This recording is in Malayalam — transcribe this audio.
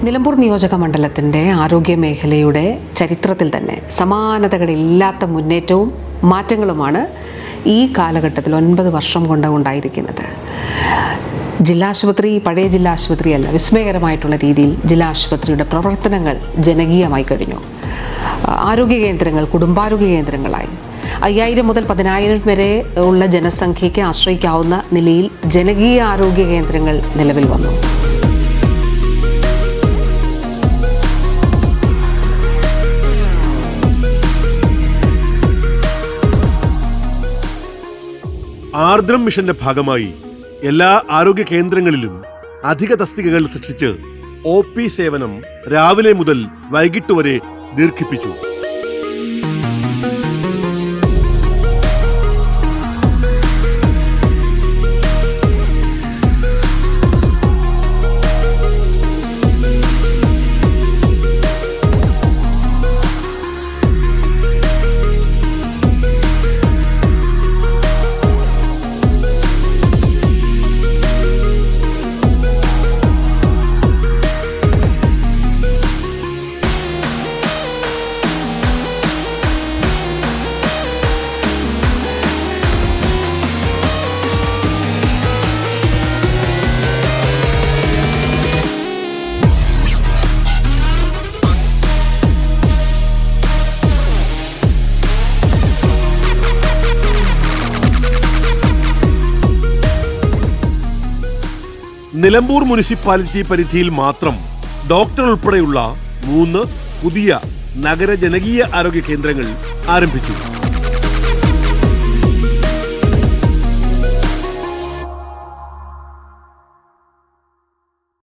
നിലമ്പൂർ നിയോജക മണ്ഡലത്തിൻ്റെ ആരോഗ്യ മേഖലയുടെ ചരിത്രത്തിൽ തന്നെ സമാനതകളില്ലാത്ത മുന്നേറ്റവും മാറ്റങ്ങളുമാണ് ഈ കാലഘട്ടത്തിൽ 9 വർഷം കൊണ്ട് ഉണ്ടായിരിക്കുന്നത്. ജില്ലാശുപത്രി പഴയ ജില്ലാ ആശുപത്രിയല്ല, വിസ്മയകരമായിട്ടുള്ള രീതിയിൽ ജില്ലാ ആശുപത്രിയുടെ പ്രവർത്തനങ്ങൾ ജനകീയമായി കഴിഞ്ഞു. ആരോഗ്യ കേന്ദ്രങ്ങൾ കുടുംബാരോഗ്യ കേന്ദ്രങ്ങളായി. 5000 മുതൽ 10000 വരെ ഉള്ള ജനസംഖ്യയ്ക്ക് ആശ്രയിക്കാവുന്ന നിലയിൽ ജനകീയ ആരോഗ്യ കേന്ദ്രങ്ങൾ നിലവിൽ വന്നു. ആർദ്രം മിഷന്റെ ഭാഗമായി എല്ലാ ആരോഗ്യ കേന്ദ്രങ്ങളിലും അധിക തസ്തികകൾ സൃഷ്ടിച്ച് OP സേവനം രാവിലെ മുതൽ വൈകിട്ട് വരെ ദീർഘിപ്പിച്ചു. നിലമ്പൂർ മുനിസിപ്പാലിറ്റി പരിധിയിൽ മാത്രം ഡോക്ടർ ഉൾപ്പെടെയുള്ള 3 പുതിയ നഗര ജനകീയ ആരോഗ്യ കേന്ദ്രങ്ങൾ ആരംഭിച്ചു.